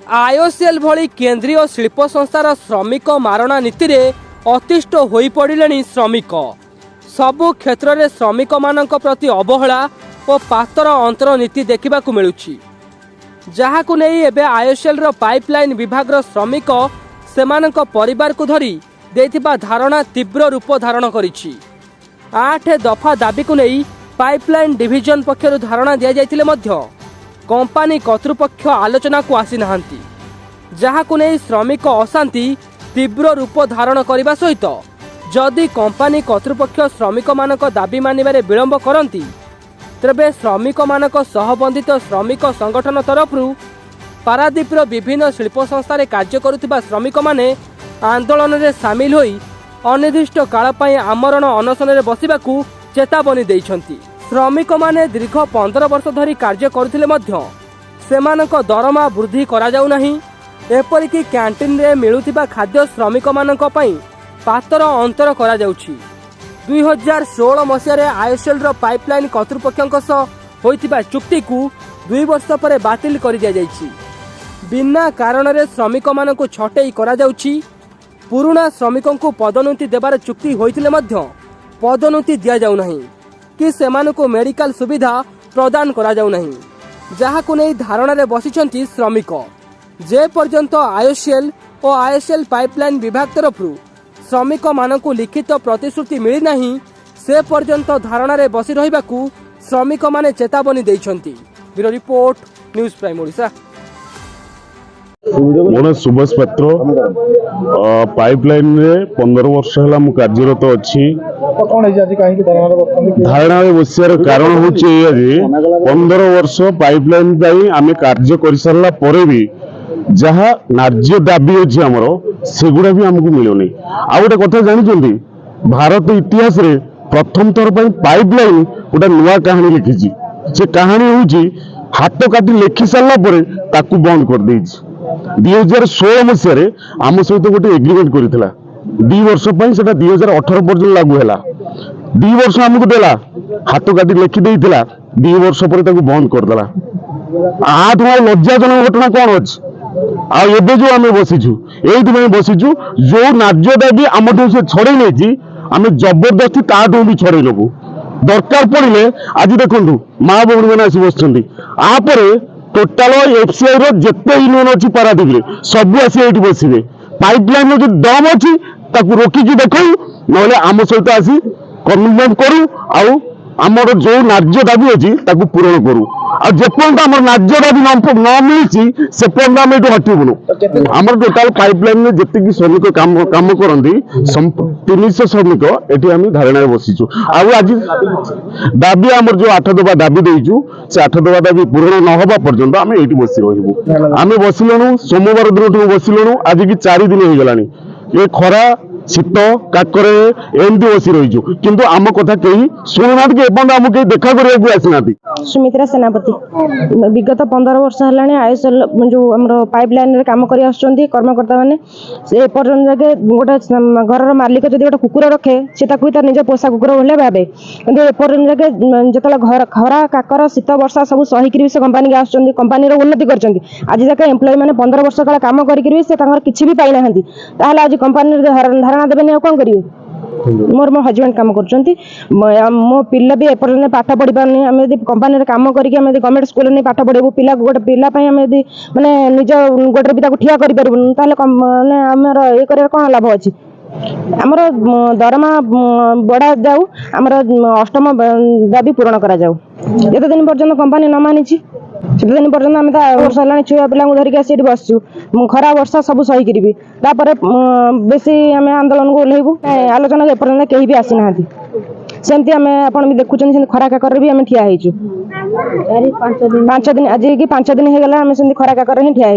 IOCL भली केंद्रीय शिल्प संस्थार श्रमिक मारणा नीति रे अतिष्ठ होई पड़िलेनी श्रमिक। सबु क्षेत्र में श्रमिक मानक प्रति अवहेला और पातर अंतर नीति देखा मिलुछि, जहाकु नहीं एबे आईओसीएल रो पाइपलाइन विभाग रो श्रमिक सेमानक परिवार को धरी देथिबा धारणा तीव्र रूप धारण करिछि। 8 दफा दाबी को नहीं पाइपलाइन डिविजन पक्षरु धारणा दिया जायतिले मध्य कंपानी कर्तृपक्ष आलोचना को आसी नाहांती, जहाकु नहीं श्रमिक अशांति तीव्र रूप धारण करने सहित जदि कंपानी कर्तृपक्ष श्रमिक मानक दाबी मानिबारे विलंब करती तेबे श्रमिक मानक सहबंधित श्रमिक संगठन तरफ पारादीप विभिन्न शिल्प संस्था कार्य करुथिबा श्रमिक माने आंदोलन में सामिल होई अनिर्दिष्ट काल पई आमरण अनशन में बसिबाकू चेतावनी देइछंती। श्रमिक माने दीर्घ 15 वर्ष धरी कार्य करुथिले मध्य सेमानक दरमा वृद्धि करा जाउ नाही, एपरिकी कैंटीन रे मिलुथिबा खाद्य श्रमिक मानक पई पातर अंतर करा जाउछि। 2016 मसीह आईओसीएल रो पाइपलाइन कर्तृपक्षों सह होइथिबा चुक्ति को 2 वर्ष पर बातिल कर दिया जाइछि। बिना कारण रे श्रमिक मानक छटई करा जाउछि। पुराना श्रमिकों को पदोन्नति देवार चुक्ति होइथिले मध्य पदोन्नति दिया जाउ नाही कि सेमानकु मेडिकल सुविधा प्रदान करा जाउ नाही, जहाकु नै धारणा रे बसिछंती श्रमिक। जे पर्यंत आईओसीएल और आईओसीएल पाइपलाइन विभाग तरफ श्रमिक मानकु लिखित प्रतिश्रुति मिली नाही, से पर्यंत धारणा रे बसी रहिबाकू श्रमिक माने चेतावनी देइछंती। Bureau report, news prime Odisha. Mona Subhash Patra pipeline रे 15 वर्ष है कार्यरत अच्छी। धारणा बसार कारण हूँ 15 वर्ष पाइपलाइन आम कार्य कर सारा भी जहाँ न्याय दाबी अच्छी आमर सेगुड़ा भी आमको मिलूनी। आ गोटे कथा जानते भारत इतिहास रे प्रथम थर पाइपलाइन गोटे नुआ कहानी लिखी। से कहानी हूँ हाथ काटी लिखि सारा बंद कर दे। 2016 मसीह आम सहित गोटे एग्रीमेंट करथिला 2 वर्ष पई, सेटा 2018 पर्यंत लागू हैला। 2 वर्ष हमको देला, हाथ काटी लिखि देइथिला, 2 वर्ष पर ताकू बंद कर देला। आ तो लज्जाजनक घटना कौन अछि? आ एबे जो आमे बसिछु एइथि बसिछु जो न्याय दाबी आमठू से छड़े नेछि, आमे जबरदस्ती ताठू भी छड़े लबू। दरकार पड़िले आज देखंतु माँ भौणी मैंने आसी बसछंती, आपर टोटाल एफसीआई रो जेते यूनियन अछि पारादीप रे सब आसी एठी बसिबे। पाइपलाइन रो जो दम अछि ताकू रोकी कि देखौ, नले आम सहित आसी कमिटमेंट करू आउ आमर जो न्याय दाबी अछि ताकू पूरण करू। आ जेपर्यंत आमर न्याय दाबी न मिलछि से पर्यंत आम एठू हटिबुनु। आमर टोटाल पाइपलाइन में जेतिकी श्रमिक काम करंती 300 श्रमिक एठी आम धारणा रे बसिछु। आ आज दाबी आमर जो 8 दफा दाबी देइछु से 8 दफा दाबी पूर्ण न होबा पर्यंत आम एठी बसि रहिबु। आम बसिलनु सोमवार दिन बसिलनु, आज की 4 दिन हो गलानी। ये खरा शीत काकरे एमती बसी रही किंतु आम कथा कहीं शुणुना कि आम कहीं देखा करने आसीना। सुमित्रा सेनापति विगत 15 वर्ष है आईओसीएल जो आम पाइपलाइन रे काम कर कर्मकर्ता मैंने से पर्यटन जगह गोटे घर मालिक जब गोटे कुकुर रखे से निज पोषा कुकुर भाई भावे, कि एपर्यटन जगह जो खरा काकर शीत वर्षा सब सहीकि से कंपानी कंपानी उन्नति कर आज जाके एम्प्लॉय मैंने 15 वर्ष काल काम किसी भी पाई ना, आज कंपानी धारणा देवे कौन करेंगे? मोर मो हजबैंड काम कर मो पिला भी एपर्यंत पाठ पढ़ी पारनी। आम यदि कंपानी काम करके गवर्नमेंट स्कूल नहीं पाठ पढ़ेबू पिला गोटे पिलापाई आम यदि माने निज गोटे भी ठिया करूँ ताले आमर ये कर कौन लाभ अच्छी? आमर दरमा बढ़ा जाऊ, आमर अष्टम दाबी पूरण करा जाऊ। जिते दिन पर्यंत कंपानी न मानी से दिन पर्यंत आम वर्ष है छुआ पिला धरिक आसी बसचु, खरा वर्षा सब सहीकि बेसी आम आंदोलन को ओह्लैबू। आलोचना एपर्यंत कहीं भी आसी ना सेमती आम आपण भी देखुं खरा काकर भी आम ठिया 5 दिन आज कि 5 दिन हो गला आम खरा काकर ही ठिया।